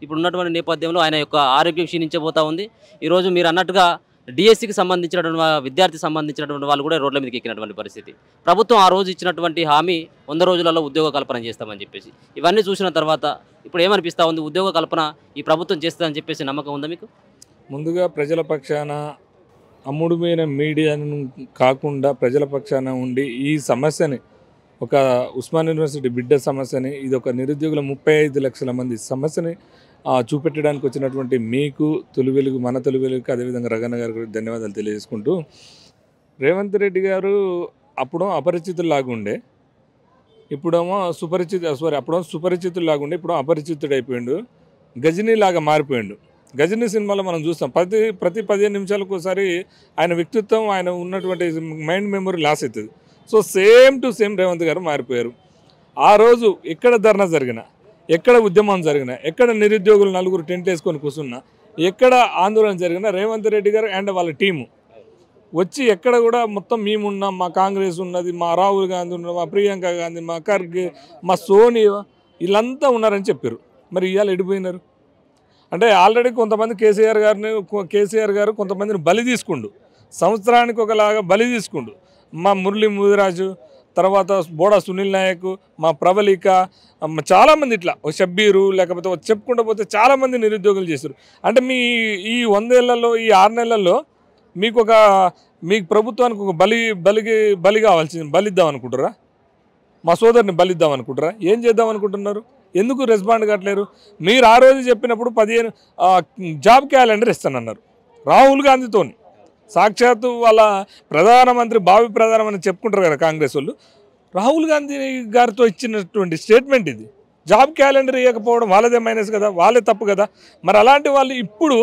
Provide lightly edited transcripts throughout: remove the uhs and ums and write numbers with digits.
ఇప్పుడున్నటువంటి నేపథ్యంలో ఆయన యొక్క ఆరోగ్యం క్షీణించబోతా ఉంది. ఈరోజు మీరన్నట్టుగా డీఎస్సీకి సంబంధించినటువంటి విద్యార్థి సంబంధించినటువంటి వాళ్ళు కూడా రోడ్ల మీదకి ఎక్కినటువంటి పరిస్థితి. ప్రభుత్వం ఆ రోజు ఇచ్చినటువంటి హామీ 100 రోజులలో ఉద్యోగ కల్పన చేస్తామని చెప్పేసి. ఇవన్నీ చూసిన తర్వాత ఇప్పుడు ఏమనిపిస్తా ఉంది? ఉద్యోగ కల్పన ఈ ప్రభుత్వం చేస్తుందని చెప్పేసి నమ్మకం ఉందా మీకు? ముందుగా ప్రజల పక్షాన అమ్ముడుమైన మీడియాను కాకుండా ప్రజల పక్షాన ఉండి ఈ సమస్యని ఒక ఉస్మాన్ యూనివర్సిటీ బిడ్డ సమస్యని ఇది ఒక నిరుద్యోగుల 35 లక్షల మంది సమస్యని చూపెట్టడానికి వచ్చినటువంటి మీకు తొలి వెలుగు మన తొలి వెలుగుకి అదేవిధంగా రగన్న గారికి ధన్యవాదాలు తెలియజేసుకుంటూ రేవంత్ రెడ్డి గారు అప్పుడు అపరిచితుల్లాగా ఉండే ఇప్పుడేమో అప్పుడేమో సుపరిచితుల్లాగా ఉండే ఇప్పుడు అపరిచితుడు అయిపోయిండు గజనీలాగా మారిపోయిండు. గజనీ సినిమాలో మనం చూస్తాం ప్రతి 15 నిమిషాలకు ఒకసారి ఆయన వ్యక్తిత్వం ఆయన ఉన్నటువంటి మైండ్ మెమరీ లాస్ అవుతుంది. So same to same Revanth గారు మారిపోయారు. ఆ రోజు ఎక్కడ ధర్నా జరిగినా ఎక్కడ ఉద్యమం జరిగినా ఎక్కడ నిరుద్యోగులు నలుగురు టెంట్ వేసుకొని కూర్చున్నా ఎక్కడ ఆందోళన జరిగినా రేవంత్ రెడ్డి గారు అండ్ వాళ్ళ టీము వచ్చి ఎక్కడ కూడా మొత్తం మేమున్నాం, మా కాంగ్రెస్ ఉన్నది, మా రాహుల్ గాంధీ ఉన్నది, మా ప్రియాంక గాంధీ, మా ఖర్గే, మా సోనియా వీళ్ళంతా ఉన్నారని చెప్పారు. మరి ఇవాళ ఎడిపోయినారు అంటే ఆల్రెడీ కొంతమంది కేసీఆర్ గారు కొంతమందిని బలి తీసుకుండు, సంవత్సరానికి ఒకలాగా బలి తీసుకుండు. మా మురళీ ముదిరాజు, తర్వాత బోడా సునీల్ నాయక్, మా ప్రబలిక, చాలామంది ఇట్లా షబ్బీరు లేకపోతే చెప్పుకుంటూ పోతే చాలామంది నిరుద్యోగులు చేశారు. అంటే మీ ఈ 100 ఏళ్లలో ఈ 6 నెలల్లో మీకు ప్రభుత్వానికి ఒక బలి కావాల్సింది బలిద్దాం అనుకుంటారా? మా సోదరుని బలిద్దాం అనుకుంటారా? ఏం చేద్దాం అనుకుంటున్నారు? ఎందుకు రెస్పాండ్ కావట్లేరు? మీరు ఆ రోజు చెప్పినప్పుడు 15 జాబ్ క్యాలెండర్ ఇస్తానన్నారు రాహుల్ గాంధీతోని. సాక్షాత్తు వాళ్ళ ప్రధానమంత్రి భావి ప్రధానమంత్రి చెప్పుకుంటారు కదా కాంగ్రెస్ వాళ్ళు. రాహుల్ గాంధీ గారితో ఇచ్చినటువంటి స్టేట్మెంట్ ఇది. జాబ్ క్యాలెండర్ ఇవ్వకపోవడం వాళ్ళదే మైనస్ కదా, వాళ్ళే తప్పు కదా. మరి అలాంటి వాళ్ళు ఇప్పుడు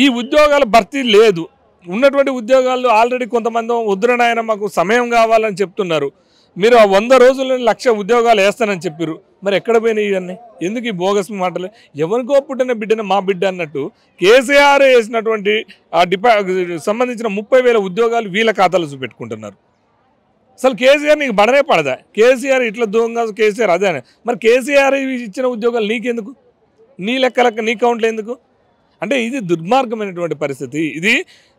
ఈ ఉద్యోగాల భర్తీ లేదు, ఉన్నటువంటి ఉద్యోగాలు ఆల్రెడీ కొంతమంది వద్దురనాయన మాకు సమయం కావాలని చెప్తున్నారు. మీరు ఆ 100 రోజుల్లో 1,00,000 ఉద్యోగాలు వేస్తానని చెప్పారు. మరి ఎక్కడ పోయినాయి ఇవన్నీ? ఎందుకు ఈ బోగస్ మాటలు? ఎవరికో పుట్టిన బిడ్డనే మా బిడ్డ అన్నట్టు కేసీఆర్ వేసినటువంటి సంబంధించిన 30,000 ఉద్యోగాలు వీళ్ళ ఖాతాలో చూపెట్టుకుంటున్నారు. అసలు కేసీఆర్ నీకు పడనే పడదా? కేసీఆర్ ఇట్లా దూరంగా కేసీఆర్ అదే. మరి కేసీఆర్ ఇచ్చిన ఉద్యోగాలు నీకెందుకు? నీ లెక్క నీ కౌంట్లు ఎందుకు? అంటే ఇది దుర్మార్గమైనటువంటి పరిస్థితి. ఇది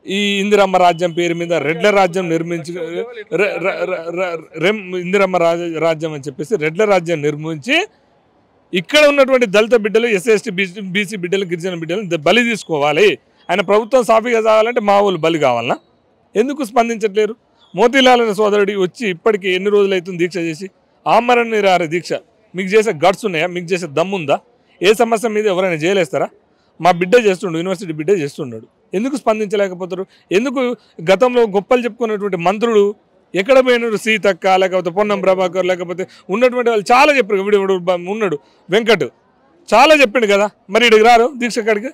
ఈ ఇందిరమ్మ రాజ్యం పేరు మీద రెడ్ల రాజ్యం నిర్మించి ఇందిరమ్మ రాజ్యం అని చెప్పేసి రెడ్ల రాజ్యం నిర్మించి ఇక్కడ ఉన్నటువంటి దళిత బిడ్డలు, ఎస్సీ బీసీ బిడ్డలు, గిరిజన బిడ్డలు బలి తీసుకోవాలి. ఆయన ప్రభుత్వం సాఫీగా సాగాలంటే మా వాళ్ళు బలి కావాలన్నా? ఎందుకు స్పందించట్లేరు? మోతీలాల్ అనే సోదరుడి వచ్చి ఇప్పటికీ ఎన్ని రోజులు అవుతుంది దీక్ష చేసి? ఆమరణ నిరాహార దీక్ష మీకు చేసే గట్స్ ఉన్నాయా? మీకు చేసే దమ్ముందా? ఏ సమస్య మీద ఎవరైనా జైలేస్తారా? మా బిడ్డ చేస్తుండు, యూనివర్సిటీ బిడ్డ చేస్తున్నాడు. ఎందుకు స్పందించలేకపోతారు? ఎందుకు గతంలో గొప్పలు చెప్పుకున్నటువంటి మంత్రులు ఎక్కడ పోయినారు? సీతక్క లేకపోతే పొన్నం ప్రభాకర్ లేకపోతే ఉన్నటువంటి వాళ్ళు చాలా చెప్పారు. వీడు ఉన్నాడు వెంకట్ చాలా చెప్పిండు కదా. మరి ఇక్కడికి రారు దీక్ష కాడికి?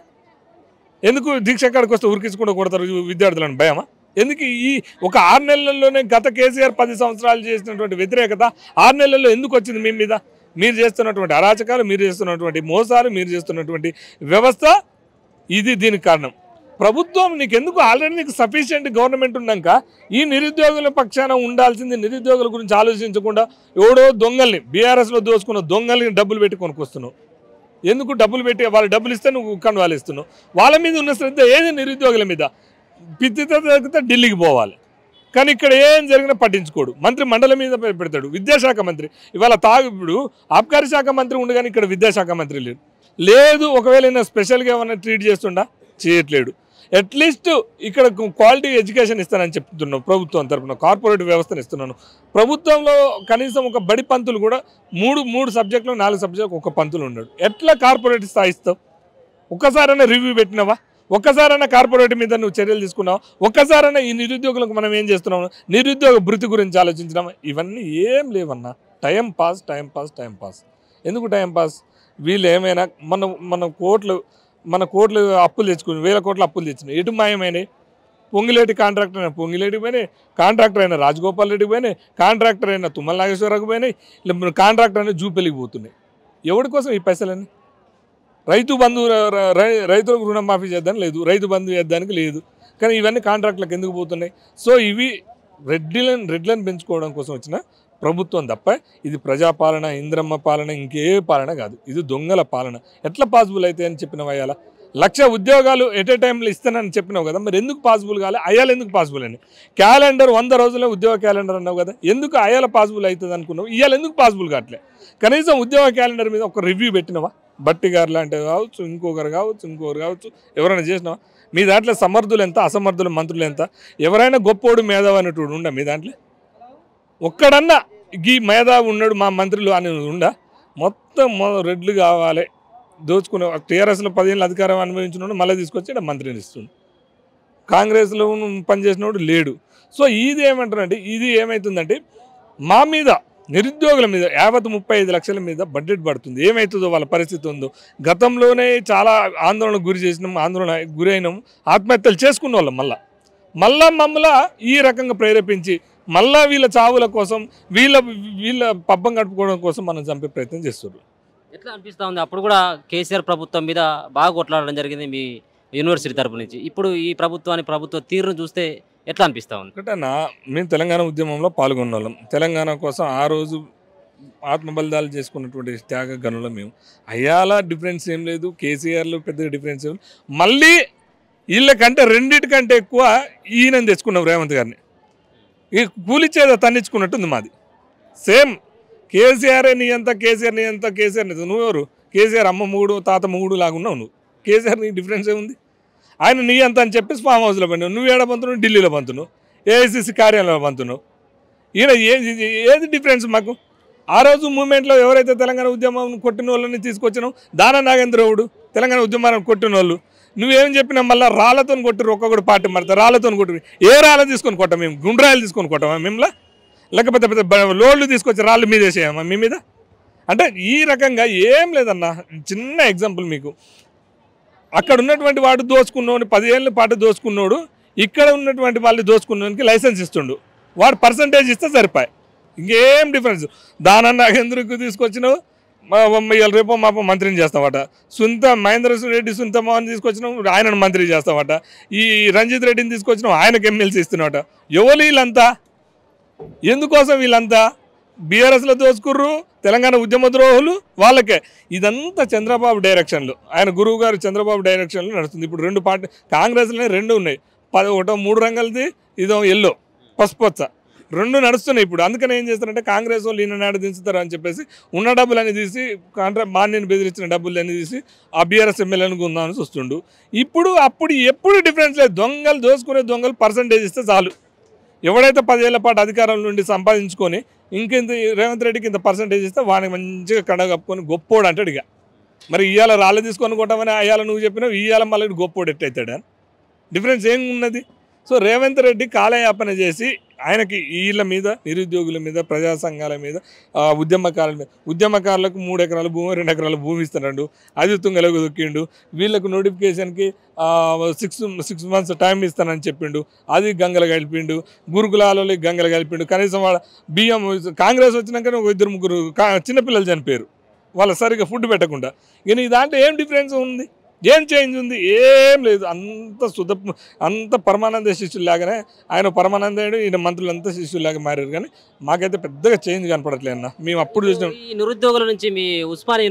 ఎందుకు దీక్ష కాడికి వస్తే ఉరికించకుండా కొడతారు విద్యార్థులను? భయమా? ఎందుకు ఈ ఒక 6 నెలల్లోనే గత కేసీఆర్ 10 సంవత్సరాలు చేసినటువంటి వ్యతిరేకత 6 నెలల్లో ఎందుకు వచ్చింది మీ మీద? మీరు చేస్తున్నటువంటి అరాచకాలు, మీరు చేస్తున్నటువంటి మోసాలు, మీరు చేస్తున్నటువంటి వ్యవస్థ ఇది దీనికి కారణం. ప్రభుత్వం నీకెందుకు? ఆల్రెడీ నీకు సఫిషియెంట్ గవర్నమెంట్ ఉన్నాక ఈ నిరుద్యోగుల పక్షాన ఉండాల్సింది. నిరుద్యోగుల గురించి ఆలోచించకుండా ఎవడో దొంగల్ని బీఆర్ఎస్లో దోచుకున్న దొంగల్ని డబ్బులు పెట్టి కొనుక్కొస్తున్నావు. ఎందుకు? డబ్బులు పెట్టి వాళ్ళు డబ్బులు ఇస్తే నువ్వు కండువాలు ఇస్తున్నావు. వాళ్ళ మీద ఉన్న శ్రద్ధ ఏది? నిరుద్యోగుల మీద. పిచ్చితో తగ్గితే ఢిల్లీకి పోవాలి, కానీ ఇక్కడ ఏం జరిగినా పట్టించుకోడు. మంత్రి మండలం మీద పెడతాడు. విద్యాశాఖ మంత్రి ఇవాళ ఇప్పుడు ఆబ్కారీ శాఖ మంత్రి ఉండు, కానీ ఇక్కడ విద్యాశాఖ మంత్రి లేదు. ఒకవేళ ఈయన స్పెషల్గా ఏమైనా ట్రీట్ చేస్తుండా? చేయట్లేడు. అట్లీస్ట్ ఇక్కడ క్వాలిటీ ఎడ్యుకేషన్ ఇస్తానని చెప్తున్నాను ప్రభుత్వం తరఫున, కార్పొరేట్ వ్యవస్థను ఇస్తున్నాను. ప్రభుత్వంలో కనీసం ఒక బడి పంతులు కూడా మూడు సబ్జెక్టులు 4 సబ్జెక్టులు ఒక పంతులు ఉన్నాడు. ఎట్లా కార్పొరేట్ స్థాయి ఇస్తావు? ఒక్కసారైనా రివ్యూ పెట్టినావా? ఒక్కసారైనా కార్పొరేట్ మీద నువ్వు చర్యలు తీసుకున్నావు? ఒక్కసారైనా ఈ నిరుద్యోగులకు మనం ఏం చేస్తున్నాము, నిరుద్యోగ భృతి గురించి ఆలోచించినామా? ఇవన్నీ ఏం లేవన్నా. Time pass. ఎందుకు టైం పాస్? వీళ్ళు ఏమైనా మన కోట్లు అప్పులు తెచ్చుకుని 1000 కోట్ల అప్పులు తెచ్చినాయి. ఎటు మాయమైనాయి? పొంగిలేటి కాంట్రాక్టర్ అయినా పొంగిలేటికి పోయినాయి, కాంట్రాక్టర్ అయినా రాజగోపాల్ రెడ్డికి పోయినాయి, కాంట్రాక్టర్ అయినా తుమ్మల నాగేశ్వరరావుకి పోయినాయి, కాంట్రాక్టర్ అయినా జూపెలికి పోతున్నాయి. ఎవరి కోసం ఈ పైసలన్నీ? రైతులకు రుణమాఫీ చేద్దాం లేదు, రైతు బంధు చేద్దానికి లేదు, కానీ ఇవన్నీ కాంట్రాక్టులకు ఎందుకు పోతున్నాయి? సో ఇవి రెడ్లను పెంచుకోవడం కోసం వచ్చిన ప్రభుత్వం తప్ప ఇది ప్రజాపాలన, ఇంద్రమ్మ పాలన, ఇంకే పాలన కాదు. ఇది దొంగల పాలన. ఎట్లా పాసిబుల్ అయితే అని చెప్పినవి అయ్యాల 1,00,000 ఉద్యోగాలు ఎట్ ఏ టైంలో ఇస్తానని చెప్పినావు కదా, మరి ఎందుకు పాసిబుల్ కాలే? అయ్యాల ఎందుకు పాసిబుల్ అని? క్యాలెండర్ 100 రోజులే ఉద్యోగ క్యాలెండర్ అన్నావు కదా, ఎందుకు అయ్యాల పాసిబుల్ అవుతుంది అనుకున్నావు? ఇవాళ ఎందుకు పాసిబుల్ కావట్లే? కనీసం ఉద్యోగ క్యాలెండర్ మీద ఒక రివ్యూ పెట్టినవా? బట్టి గారు లాంటివి కావచ్చు, ఇంకొకరు కావచ్చు, ఎవరైనా చేసినావా? మీ దాంట్లో సమర్థులు ఎంత, అసమర్థులు మంత్రులు ఎంత? ఎవరైనా గొప్పోడు మేధావి అనేటోడు ఉండా మీ దాంట్లో? ఒక్కడన్నా ఈ మేధావి ఉన్నాడు మా మంత్రులు అని ఉండా? మొత్తం రెడ్లు కావాలి, దోచుకునే. టీఆర్ఎస్లో 10 ఏళ్ళు అధికారం అనుభవించినోడు మళ్ళీ తీసుకొచ్చి ఇక్కడ మంత్రిని ఇస్తుండు. కాంగ్రెస్లో పనిచేసినోడు లేడు. సో ఇది ఏమంటారంటే, ఇది ఏమవుతుందంటే మా మీద, నిరుద్యోగుల మీద 35 లక్షల మీద బడ్జెట్ పడుతుంది. ఏమవుతుందో వాళ్ళ పరిస్థితి ఉందో. గతంలోనే చాలా ఆందోళనకు గురి చేసినాం, ఆందోళన గురైనాం, ఆత్మహత్యలు చేసుకున్న వాళ్ళం. మళ్ళా మమ్మల్ని ఈ రకంగా ప్రేరేపించి మళ్ళా వీళ్ళ చావుల కోసం, వీళ్ళ పబ్బం గడుపుకోవడం కోసం మనం చంపే ప్రయత్నం చేస్తున్నారు. ఎట్లా అనిపిస్తూ ఉంది? అప్పుడు కూడా కేసీఆర్ ప్రభుత్వం మీద బాగా కొట్లాడడం జరిగింది మీ యూనివర్సిటీ తరపు నుంచి. ఇప్పుడు ఈ ప్రభుత్వ తీరును చూస్తే ఎట్లా అనిపిస్తూ ఉంది? ఒకటన్నా, మేము తెలంగాణ ఉద్యమంలో పాల్గొన్న వాళ్ళం. తెలంగాణ కోసం ఆ రోజు ఆత్మబలిదాలు చేసుకున్నటువంటి త్యాగ గనులు మేము. అయ్యాల డిఫరెన్స్ ఏం లేదు, కేసీఆర్లో పెద్దగా డిఫరెన్స్ ఏం. మళ్ళీ వీళ్ళకంటే రెండింటికంటే ఎక్కువ ఈయన తెచ్చుకున్నాం రేవంత్ గారిని. ఈ కూలిచ్చేదా తన్నించుకున్నట్టుంది మాది. సేమ్ కేసీఆర్ నీ అంతా, కేసీఆర్ నువ్వెవరు? కేసీఆర్ అమ్మ మూడు తాత మూడు లాగున్నావు నువ్వు. కేసీఆర్ నీ డిఫరెన్స్ ఏముంది? ఆయన నీ అంత అని చెప్పేసి ఫామ్ హౌస్లో పంతున్నావు. నువ్వు ఏడ పంతున్నావు? ఢిల్లీలో పంతున్నావు, ఏఐసిసి కార్యాలయంలో పంతున్నావు. ఈయన ఏది డిఫరెన్స్ మాకు? ఆ రోజు మూమెంట్లో ఎవరైతే తెలంగాణ ఉద్యమం కొట్టిన వాళ్ళని తీసుకొచ్చినావు, దానా నాగేంద్రరావుడు తెలంగాణ ఉద్యమాన్ని కొట్టిన వాళ్ళు. నువ్వేం చెప్పినా మళ్ళీ రాళ్ళతో కొట్టిరు. ఒక్కొక్కటి పార్టీ మారితే రాళ్ళతో కొట్టిరు. ఏ రాళ్ళు తీసుకొని కొట్టాం మేము? గుండ్రాయిలు తీసుకొని కొట్టామా మిమ్మల్ని? లేకపోతే లోడ్లు తీసుకొచ్చి రాళ్ళు మీద వేసేయమా మీ మీద? అంటే ఈ రకంగా ఏం లేదన్న. చిన్న ఎగ్జాంపుల్ మీకు, అక్కడ ఉన్నటువంటి వాడు దోచుకున్నోడు, 10 ఏళ్ళ పాటు దోచుకున్నోడు ఇక్కడ ఉన్నటువంటి వాళ్ళు దోచుకున్నోనికి లైసెన్స్ ఇస్తుండు. వాడు పర్సంటేజ్ ఇస్తే సరిపోయి, ఇంకేం డిఫరెన్స్. దానా నాగేంద్రకు తీసుకొచ్చినావు, రేపో మాపో మంత్రిని చేస్తావట. మహేందర్ రెడ్డి సుంతమోహన్ తీసుకొచ్చినావు, ఆయనను మంత్రి చేస్తావట. ఈ రంజిత్ రెడ్డిని తీసుకొచ్చినావు, ఆయనకు ఎమ్మెల్సీ ఇస్తున్నావట. ఎవరు వీళ్ళంతా? ఎందుకోసం వీళ్ళంతా? బీఆర్ఎస్లో దోచుకుర్రు, తెలంగాణ ఉద్యమ ద్రోహులు వాళ్ళకే. ఇదంతా చంద్రబాబు డైరెక్షన్లో, ఆయన గురువు గారు చంద్రబాబు డైరెక్షన్లో నడుస్తుంది. ఇప్పుడు 2 పార్టీ కాంగ్రెస్లోనే 2 ఉన్నాయి. ఒకటో 3 రంగులది, ఇదో ఎల్లో పసుపచ్చ, 2 నడుస్తున్నాయి ఇప్పుడు. అందుకని ఏం చేస్తారంటే, కాంగ్రెస్ వాళ్ళు ఈయన నాడు దించుతారు అని చెప్పేసి ఉన్న డబ్బులన్నీ తీసి, మాన్యని బెదిరించిన డబ్బులన్నీ తీసి ఆ బీఆర్ఎస్ ఎమ్మెల్యేను ఉందామని చూస్తుండు. అప్పుడు ఎప్పుడు డిఫరెన్స్ లేదు. దొంగలు దోసుకునే దొంగలు పర్సంటేజ్ ఇస్తే చాలు. ఎవడైతే 10 ఏళ్ల పాటు అధికారం నుండి సంపాదించుకొని ఇంకెంత రేవంత్ రెడ్డికి ఇంత పర్సంటేజ్ ఇస్తే వాడిని మంచిగా కడ కప్పుకొని గొప్పోడు అంటాడు. ఇక మరి ఇవాళ రాళ్ళు తీసుకొని కొట్టమని అయ్యాల నువ్వు చెప్పినావు, ఇవాళ మళ్ళీ గొప్పోడు ఎట్టయితాడా? డిఫరెన్స్ ఏం ఉన్నది? సో రేవంత్ రెడ్డి కాలయాపన చేసి ఆయనకి వీళ్ళ మీద, నిరుద్యోగుల మీద, ప్రజా సంఘాల మీద, ఉద్యమకారులకు 3 ఎకరాల భూమి, 2 ఎకరాల భూమి ఇస్తున్నాడు. అది తుంగలకు దొక్కిండు. వీళ్ళకు నోటిఫికేషన్కి 6 months టైం ఇస్తానని చెప్పిండు. అది గంగలు కలిపిండు. గురుకులాలలో గంగలు కలిపిండు. కనీసం వాళ్ళ బియ్యం, కాంగ్రెస్ వచ్చినాకనే 2-3 చిన్నపిల్లలు చనిపోయారు వాళ్ళ సరిగ్గా ఫుడ్ పెట్టకుండా. కానీ దాంట్లో ఏం డిఫరెన్స్ ఉంది? ఏం చేంజ్ ఉంది? ఏం లేదు. అంత పరమానంద శిష్యులాగానే ఆయన పరమానందేయుడు, ఈయన మంత్రులంతా శిష్యులాగా మారారు. కానీ మాకైతే పెద్దగా చేంజ్ కనపడట్లేదు అన్న. మేము అప్పుడు చూసినాం. ఈ నిరుద్యోగుల నుంచి మీ ఉస్మానియా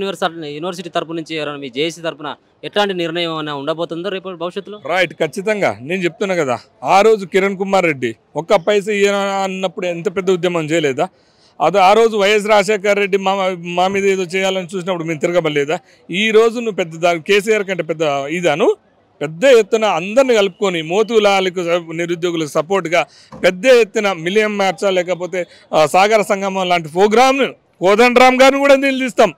యూనివర్సిటీ తరపు నుంచి ఎవరైనా, మీ జేఏసీ తరపున ఎట్లాంటి నిర్ణయం ఏమైనా ఉండబోతుందో రేపు భవిష్యత్తులో? రైట్, ఖచ్చితంగా. నేను చెప్తున్నా కదా, ఆ రోజు కిరణ్ కుమార్ రెడ్డి ఒక్క పైసా ఇయ్యను అన్నప్పుడు ఎంత పెద్ద ఉద్యమం చేయలేదా? ఆ రోజు వైఎస్ రాజశేఖర రెడ్డి మా మీద ఏదో చేయాలని చూసినప్పుడు మేము తిరగబడలేదా? ఈ రోజు నువ్వు పెద్ద కేసీఆర్ కంటే పెద్ద ఇదాను పెద్ద ఎత్తున అందరిని కలుపుకొని మోతులాలకు నిరుద్యోగులకు సపోర్ట్గా పెద్ద ఎత్తున మిలియం మార్చా, లేకపోతే సాగర సంగమం లాంటి ప్రోగ్రామ్ను కోదండరామ్ గారిని కూడా నిలదీస్తాం.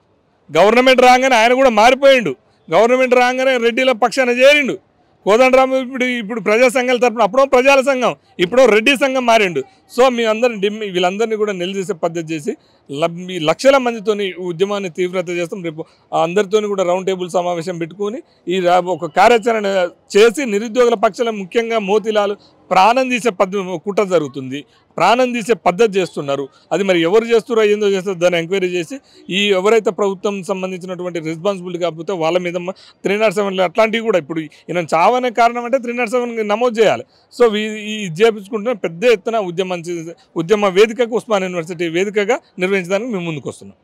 గవర్నమెంట్ రాగానే ఆయన కూడా మారిపోయిండు. గవర్నమెంట్ రాగానే రెడ్డిల పక్షాన చేరిండు. కోదండరామ్ ఇప్పుడు ప్రజా సంఘాల తరపున, అప్పుడో ప్రజల సంఘం, ఇప్పుడో రెడ్డి సంఘం మారిండు. సో మీ వీళ్ళందరినీ కూడా నిలదీసే పద్ధతి చేసి లక్షల మందితోని ఉద్యమాన్ని తీవ్రత చేస్తాం. రేపు అందరితో కూడా రౌండ్ టేబుల్ సమావేశం పెట్టుకుని ఒక కార్యాచరణ చేసి నిరుద్యోగుల పక్షాల, ముఖ్యంగా మోతీలాలు ప్రాణం తీసే కుట్ర జరుగుతుంది, ప్రాణం తీసే పద్ధతి చేస్తున్నారు. అది మరి ఎవరు చేస్తారో ఏందో చేస్తారో దాన్ని ఎంక్వైరీ చేసి ఈ ఎవరైతే ప్రభుత్వం సంబంధించినటువంటి రెస్పాన్సిబిలిటీ కాకపోతే వాళ్ళ మీద 307 అట్లాంటివి కూడా ఇప్పుడు ఈయన చావనే కారణం అంటే 307 నమోదు చేయాలి. సో ఈ చేపించుకుంటున్న పెద్ద ఎత్తున ఉద్యమ వేదికకు ఉస్మానియా యూనివర్సిటీ వేదికగా నిర్వహించడానికి మేము ముందుకు వస్తున్నాం.